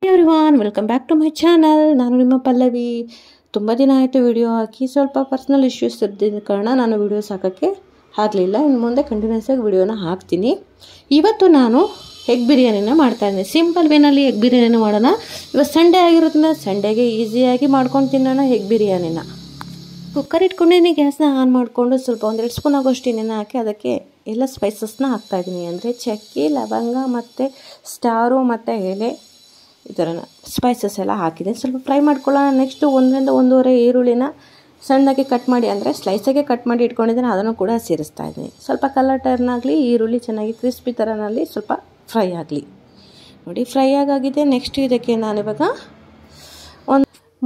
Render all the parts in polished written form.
Everyone welcome back to my channel. ನಾನು ನಿಮ್ಮ ಪಲ್ಲವಿ. ತುಂಬ ದಿನ ಆಯಿತು ವಿಡಿಯೋ ಹಾಕಿ. ಸ್ವಲ್ಪ ಪರ್ಸ್ನಲ್ ಇಶ್ಯೂಸ್ ಇದ್ದಿದ್ದ ಕಾರಣ ನಾನು ವಿಡಿಯೋಸ್ ಹಾಕೋಕ್ಕೆ ಆಗಲಿಲ್ಲ. ಇನ್ನು ಮುಂದೆ ಕಂಟಿನ್ಯೂಸ್ ಆಗಿ ವಿಡಿಯೋನ ಹಾಕ್ತೀನಿ. ಇವತ್ತು ನಾನು ಎಗ್ ಬಿರಿಯಾನಿನ ಮಾಡ್ತಾಯಿದ್ದೀನಿ. ಸಿಂಪಲ್ ವೇನಲ್ಲಿ ಎಗ್ ಬಿರಿಯಾನಿ ಮಾಡೋಣ. ಇವತ್ತು ಸಂಡೇ ಆಗಿರೋದ್ರಿಂದ ಸಂಡೇಗೆ ಈಸಿಯಾಗಿ ಮಾಡ್ಕೊಂಡು ತಿನ್ನೋಣ ಎಗ್ ಬಿರಿಯಾನಿನ. ಕುಕ್ಕರ್ ಇಟ್ಕೊಂಡಿದ್ದೀನಿ. ಗ್ಯಾಸ್ನ ಆನ್ ಮಾಡಿಕೊಂಡು ಸ್ವಲ್ಪ 1-2 ಸ್ಪೂನ್ ಆಗೋಷ್ಟು ಎಣ್ಣೆನ ಹಾಕಿ ಅದಕ್ಕೆ ಎಲ್ಲ ಸ್ಪೈಸಸ್ನ ಹಾಕ್ತಾಯಿದ್ದೀನಿ. ಅಂದರೆ ಚಕ್ಕೆ, ಲವಂಗ ಮತ್ತು ಸ್ಟಾರು ಮತ್ತು ಎಲೆ, ಈ ಥರ ಸ್ಪೈಸಸ್ ಎಲ್ಲ ಹಾಕಿದೆ. ಸ್ವಲ್ಪ ಫ್ರೈ ಮಾಡ್ಕೊಳ್ಳೋಣ. ನೆಕ್ಸ್ಟು 1-1.5 ಈರುಳ್ಳಿನ ಸಣ್ಣದಾಗಿ ಕಟ್ ಮಾಡಿ, ಅಂದರೆ ಸ್ಲೈಸಾಗೆ ಕಟ್ ಮಾಡಿ ಇಟ್ಕೊಂಡಿದ್ದೀನಿ, ಅದನ್ನು ಕೂಡ ಸೇರಿಸ್ತಾ ಇದ್ದೀನಿ. ಸ್ವಲ್ಪ ಕಲರ್ ಟರ್ನ್ ಆಗಲಿ, ಈರುಳ್ಳಿ ಚೆನ್ನಾಗಿ ಕ್ರಿಸ್ಪಿ ಥರನಲ್ಲಿ ಸ್ವಲ್ಪ ಫ್ರೈ ಆಗಲಿ. ನೋಡಿ ಫ್ರೈ ಆಗಿದೆ. ನೆಕ್ಸ್ಟ್ ಇದಕ್ಕೆ ನಾನಿವಾಗ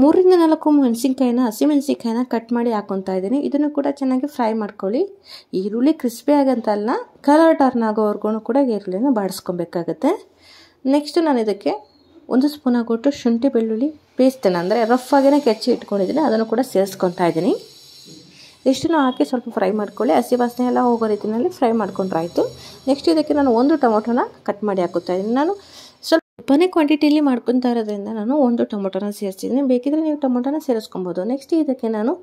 3-4 ಮೆಣಸಿನ್ಕಾಯಿನ, ಹಸಿಮೆಣಸಿನ್ಕಾಯಿನ ಕಟ್ ಮಾಡಿ ಹಾಕ್ಕೊತಾ ಇದ್ದೀನಿ. ಇದನ್ನು ಕೂಡ ಚೆನ್ನಾಗಿ ಫ್ರೈ ಮಾಡ್ಕೊಳ್ಳಿ. ಈರುಳ್ಳಿ ಕ್ರಿಸ್ಪಿ ಆಗಂತಲ್ಲ, ಕಲರ್ ಟರ್ನ್ ಆಗೋವರೆಗೂ ಕೂಡ ಈರುಳ್ಳಿನ ಬಾಡಿಸ್ಕೊಬೇಕಾಗತ್ತೆ. ನೆಕ್ಸ್ಟು ನಾನು ಇದಕ್ಕೆ 1 ಸ್ಪೂನ್ ಆಗೋಟ್ಟು ಶುಂಠಿ ಬೆಳ್ಳುಳ್ಳಿ ಪೇಸ್ಟನ್ನು, ಅಂದರೆ ರಫ್ ಆಗಿನೇ ಕೆಚ್ಚಿ ಇಟ್ಕೊಂಡಿದ್ದೀನಿ, ಅದನ್ನು ಕೂಡ ಸೇರಿಸ್ಕೊತಾ ಇದ್ದೀನಿ. ಇಷ್ಟನ್ನು ಹಾಕಿ ಸ್ವಲ್ಪ ಫ್ರೈ ಮಾಡ್ಕೊಳ್ಳಿ. ಹಸಿ ವಾಸನೆ ಎಲ್ಲ ಹೋಗೋ ರೀತಿಯಲ್ಲಿ ಫ್ರೈ ಮಾಡ್ಕೊಂಡ್ರೆ ಆಯಿತು. ನೆಕ್ಸ್ಟ್ ಇದಕ್ಕೆ ನಾನು 1 ಟೊಮೊಟೊನ ಕಟ್ ಮಾಡಿ ಹಾಕೋತಾ ಇದ್ದೀನಿ. ನಾನು ಸ್ವಲ್ಪನೇ ಕ್ವಾಂಟಿಟಿಯಲ್ಲಿ ಮಾಡ್ಕೊತಾ ಇರೋದ್ರಿಂದ ನಾನು 1 ಟೊಮೊಟೊನ ಸೇರಿಸಿದ್ದೀನಿ. ಬೇಕಿದ್ರೆ ನೀವು ಟೊಮೊಟೊನ ಸೇರಿಸ್ಕೊಬೋದು. ನೆಕ್ಸ್ಟ್ ಇದಕ್ಕೆ ನಾನು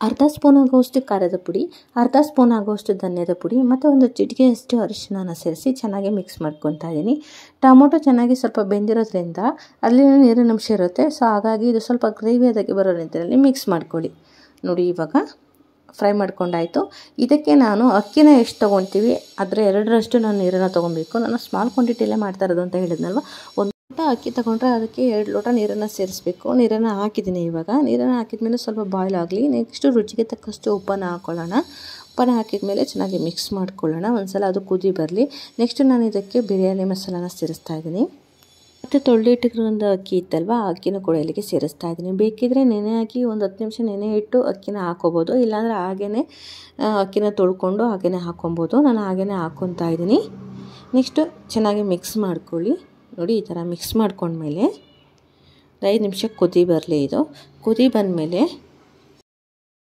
ಅರ್ಧ ಸ್ಪೂನ್ ಆಗೋಷ್ಟು ಖಾರದ ಪುಡಿ, ಅರ್ಧ ಸ್ಪೂನ್ ಆಗೋಷ್ಟು ಧನ್ಯದ ಪುಡಿ ಮತ್ತು 1 ಚಿಟಿಕೆಯಷ್ಟು ಅರಿಶಿನ ಸೇರಿಸಿ ಚೆನ್ನಾಗಿ ಮಿಕ್ಸ್ ಮಾಡ್ಕೊತಾ ಇದ್ದೀನಿ. ಟೊಮೊಟೊ ಚೆನ್ನಾಗಿ ಸ್ವಲ್ಪ ಬೆಂದಿರೋದ್ರಿಂದ ಅಲ್ಲಿ ನೀರಿನ ಅಂಶ ಇರುತ್ತೆ. ಸೊ ಹಾಗಾಗಿ ಇದು ಸ್ವಲ್ಪ ಗ್ರೇವಿ ಅದಕ್ಕೆ ಬರೋ ರೀತಿಯಲ್ಲಿ ಮಿಕ್ಸ್ ಮಾಡ್ಕೊಳ್ಳಿ. ನೋಡಿ ಇವಾಗ ಫ್ರೈ ಮಾಡ್ಕೊಂಡಾಯಿತು. ಇದಕ್ಕೆ ನಾನು ಅಕ್ಕಿನ ಎಷ್ಟು ತೊಗೊತೀವಿ ಅದರ 2ರಷ್ಟು ನಾನು ನೀರನ್ನು ತೊಗೊಬೇಕು. ನಾನು ಸ್ಮಾಲ್ ಕ್ವಾಂಟಿಟಿಯಲ್ಲೇ ಮಾಡ್ತಾ ಇರೋದು ಅಂತ ಹೇಳಿದ್ನಲ್ವ. 1 ಲೋಟ ಅಕ್ಕಿ ತೊಗೊಂಡ್ರೆ ಅದಕ್ಕೆ 2 ಲೋಟ ನೀರನ್ನು ಸೇರಿಸಬೇಕು. ನೀರನ್ನು ಹಾಕಿದ್ದೀನಿ. ಇವಾಗ ನೀರನ್ನು ಹಾಕಿದ್ಮೇಲೆ ಸ್ವಲ್ಪ ಬಾಯ್ಲ್ ಆಗಲಿ. ನೆಕ್ಸ್ಟು ರುಚಿಗೆ ತಕ್ಕಷ್ಟು ಉಪ್ಪನ್ನು ಹಾಕ್ಕೊಳ್ಳೋಣ. ಉಪ್ಪನ್ನು ಹಾಕಿದ್ಮೇಲೆ ಚೆನ್ನಾಗಿ ಮಿಕ್ಸ್ ಮಾಡ್ಕೊಳ್ಳೋಣ. ಒಂದ್ಸಲ ಅದು ಕುದಿ ಬರಲಿ. ನೆಕ್ಸ್ಟು ನಾನು ಇದಕ್ಕೆ ಬಿರಿಯಾನಿ ಮಸಾಲಾನ ಸೇರಿಸ್ತಾ ಇದ್ದೀನಿ. ಮತ್ತು ತೊಳೆದಿಟ್ಟಿರೋಂಥ ಅಕ್ಕಿ ಇತ್ತಲ್ವ, ಆ ಅಕ್ಕಿನೂ ಕೂಡ ಇಲ್ಲಿಗೆ ಸೇರಿಸ್ತಾ ಇದ್ದೀನಿ. ಬೇಕಿದ್ರೆ ನೆನೆ ಹಾಕಿ 10 ನಿಮಿಷ ನೆನೆ ಇಟ್ಟು ಅಕ್ಕಿನ ಹಾಕೋಬೋದು. ಇಲ್ಲಾಂದರೆ ಹಾಗೇ ಅಕ್ಕಿನ ತೊಳ್ಕೊಂಡು ಹಾಗೇ ಹಾಕ್ಕೊಬೋದು. ನಾನು ಹಾಗೇ ಹಾಕ್ಕೊತಾ ಇದ್ದೀನಿ. ನೆಕ್ಸ್ಟು ಚೆನ್ನಾಗಿ ಮಿಕ್ಸ್ ಮಾಡ್ಕೊಳ್ಳಿ. ನೋಡಿ ಈ ಥರ ಮಿಕ್ಸ್ ಮಾಡ್ಕೊಂಡ್ಮೇಲೆ 5 ನಿಮಿಷ ಕುದಿ ಬರಲಿ. ಇದು ಕುದಿ ಬಂದಮೇಲೆ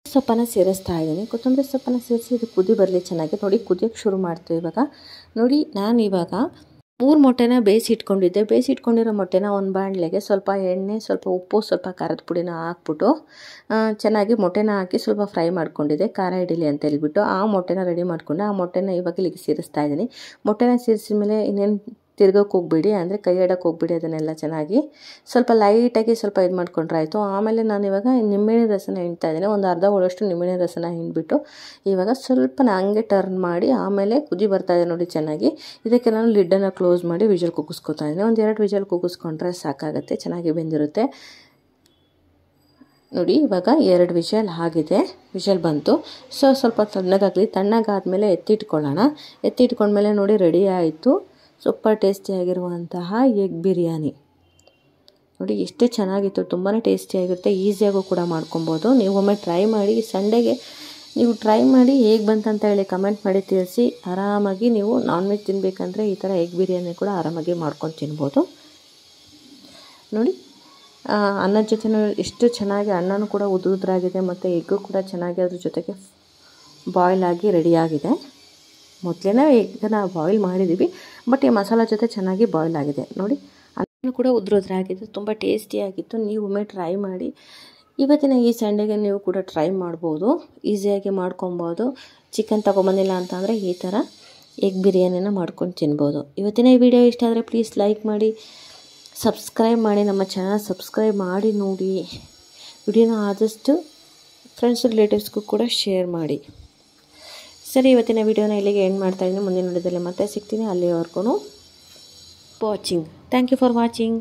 ಸೊಪ್ಪನ್ನು ಸೇರಿಸ್ತಾ ಇದ್ದೀನಿ. ಕೊತ್ತಂಬರಿ ಸೊಪ್ಪನ್ನು ಸೇರಿಸಿ ಇದು ಕುದಿ ಬರಲಿ ಚೆನ್ನಾಗಿ. ನೋಡಿ ಕುದಿಯೋಕ್ಕೆ ಶುರು ಮಾಡ್ತೀವಿ ಇವಾಗ. ನೋಡಿ ನಾನು ಇವಾಗ 3 ಮೊಟ್ಟೆನ ಬೇಯಿಸಿಟ್ಕೊಂಡಿದ್ದೆ. ಬೇಯಿಸಿಟ್ಕೊಂಡಿರೋ ಮೊಟ್ಟೆನ ಒಂದು ಬಾಣಲೆಗೆ ಸ್ವಲ್ಪ ಎಣ್ಣೆ, ಸ್ವಲ್ಪ ಉಪ್ಪು, ಸ್ವಲ್ಪ ಖಾರದ ಪುಡಿನ ಹಾಕ್ಬಿಟ್ಟು ಚೆನ್ನಾಗಿ ಮೊಟ್ಟೆನ ಹಾಕಿ ಸ್ವಲ್ಪ ಫ್ರೈ ಮಾಡ್ಕೊಂಡಿದ್ದೆ, ಖಾರ ಹಿಡೀಲಿ ಅಂತ ಹೇಳ್ಬಿಟ್ಟು. ಆ ಮೊಟ್ಟೆನ ರೆಡಿ ಮಾಡಿಕೊಂಡು ಆ ಮೊಟ್ಟೆನ ಇವಾಗ ಇಲ್ಲಿಗೆ ಸೇರಿಸ್ತಾ ಇದ್ದೀನಿ. ಮೊಟ್ಟೆನ ಸೇರಿಸಿದ ಮೇಲೆ ಇನ್ನೇನು ತಿರ್ಗೋಕ್ಕೆ ಹೋಗ್ಬಿಡಿ, ಅಂದರೆ ಕೈ ಆಡೋಕ್ಕೆ ಹೋಗ್ಬಿಡಿ. ಅದನ್ನೆಲ್ಲ ಚೆನ್ನಾಗಿ ಸ್ವಲ್ಪ ಲೈಟಾಗಿ ಸ್ವಲ್ಪ ಇದು ಮಾಡ್ಕೊಂಡ್ರೆ ಆಯಿತು. ಆಮೇಲೆ ನಾನು ಇವಾಗ ನಿಂಬೆಹಣ್ಣಿನ ರಸನ ಹಿಂಡ್ತಾ ಇದ್ದೀನಿ. ಒಂದು ಅರ್ಧ ಹೋಳಷ್ಟು ನಿಂಬೆಹಣ್ಣಿನ ರಸನ ಹಿಂಡ್ಬಿಟ್ಟು ಇವಾಗ ಸ್ವಲ್ಪ ಹಂಗೆ ಟರ್ನ್ ಮಾಡಿ ಆಮೇಲೆ ಕುದಿ ಬರ್ತಾಯಿದೆ ನೋಡಿ ಚೆನ್ನಾಗಿ. ಇದಕ್ಕೆ ನಾನು ಲಿಡ್ಡನ್ನು ಕ್ಲೋಸ್ ಮಾಡಿ ವಿಜಲ್ ಕೂಗಿಸ್ಕೊತಾ ಇದ್ದೀನಿ. 1-2 ವಿಜಲ್ ಕೂಗಿಸ್ಕೊಂಡ್ರೆ ಸಾಕಾಗುತ್ತೆ, ಚೆನ್ನಾಗಿ ಬೆಂದಿರುತ್ತೆ. ನೋಡಿ ಇವಾಗ 2 ವಿಷಲ್ ಆಗಿದೆ, ವಿಷಲ್ ಬಂತು. ಸೊ ಸ್ವಲ್ಪ ತಣ್ಣಗಾಗಲಿ. ತಣ್ಣಗಾದ್ಮೇಲೆ ಎತ್ತಿಟ್ಕೊಳ್ಳೋಣ. ಎತ್ತಿಟ್ಕೊಂಡ್ಮೇಲೆ ನೋಡಿ ರೆಡಿ ಆಯಿತು ಸೂಪರ್ ಟೇಸ್ಟಿಯಾಗಿರುವಂತಹ ಎಗ್ ಬಿರಿಯಾನಿ. ನೋಡಿ ಎಷ್ಟು ಚೆನ್ನಾಗಿತ್ತು, ತುಂಬಾ ಟೇಸ್ಟಿಯಾಗಿರುತ್ತೆ. ಈಸಿಯಾಗೂ ಕೂಡ ಮಾಡ್ಕೊಬೋದು. ನೀವು ಒಮ್ಮೆ ಟ್ರೈ ಮಾಡಿ. ಸಂಡೇಗೆ ನೀವು ಟ್ರೈ ಮಾಡಿ ಹೇಗೆ ಬಂತಂತ ಹೇಳಿ ಕಮೆಂಟ್ ಮಾಡಿ ತಿಳಿಸಿ. ಆರಾಮಾಗಿ ನೀವು ನಾನ್ ವೆಜ್ ತಿನ್ನಬೇಕಂದ್ರೆ ಈ ಥರ ಎಗ್ ಬಿರಿಯಾನಿ ಕೂಡ ಆರಾಮಾಗಿ ಮಾಡ್ಕೊಂಡು ತಿನ್ಬೋದು. ನೋಡಿ ಅನ್ನದ ಜೊತೆ ಎಷ್ಟು ಚೆನ್ನಾಗಿ ಅನ್ನನೂ ಕೂಡ ಉದುರಾಗಿದೆ ಮತ್ತು ಎಗ್ಗು ಕೂಡ ಚೆನ್ನಾಗಿ ಅದ್ರ ಜೊತೆಗೆ ಬಾಯ್ಲ್ ಆಗಿ ರೆಡಿಯಾಗಿದೆ. ಮೊದಲೇ ಎಗ್ಗನ್ನು ಬಾಯ್ಲ್ ಮಾಡಿದ್ದೀವಿ, ಬಟ್ ಈ ಮಸಾಲ ಜೊತೆ ಚೆನ್ನಾಗಿ ಬಾಯ್ಲ್ ಆಗಿದೆ. ನೋಡಿ ಅನ್ನನೂ ಕೂಡ ಉದುರಾಗಿದೆ, ತುಂಬ ಟೇಸ್ಟಿಯಾಗಿತ್ತು. ನೀವು ಒಮ್ಮೆ ಟ್ರೈ ಮಾಡಿ. ಇವತ್ತಿನ ಈ ಸಂಡೇಗೆ ನೀವು ಕೂಡ ಟ್ರೈ ಮಾಡ್ಬೋದು, ಈಸಿಯಾಗಿ ಮಾಡ್ಕೊಬೋದು. ಚಿಕನ್ ತೊಗೊಂಬಂದಿಲ್ಲ ಅಂತಂದರೆ ಈ ಥರ ಎಗ್ ಬಿರಿಯಾನಿನ ಮಾಡ್ಕೊಂಡು ತಿನ್ಬೋದು. ಇವತ್ತಿನ ಈ ವಿಡಿಯೋ ಇಷ್ಟ ಆದರೆ ಪ್ಲೀಸ್ ಲೈಕ್ ಮಾಡಿ, ಸಬ್ಸ್ಕ್ರೈಬ್ ಮಾಡಿ. ನಮ್ಮ ಚಾನಲ್ ಸಬ್ಸ್ಕ್ರೈಬ್ ಮಾಡಿ ನೋಡಿ. ವಿಡಿಯೋನ ಆದಷ್ಟು ಫ್ರೆಂಡ್ಸ್ ರಿಲೇಟಿವ್ಸ್ಗೂ ಕೂಡ ಶೇರ್ ಮಾಡಿ. ಸರಿ, ಇವತ್ತಿನ ವಿಡಿಯೋನ ಇಲ್ಲಿಗೆ ಎಂಡ್ ಮಾಡ್ತಾಯಿದ್ದೀನಿ. ಮುಂದಿನ ವಿಡಿಯೋದಲ್ಲಿ ಮತ್ತೆ ಸಿಗ್ತೀನಿ. ಅಲ್ಲಿವರೆಗೂ watching. Thank you for watching.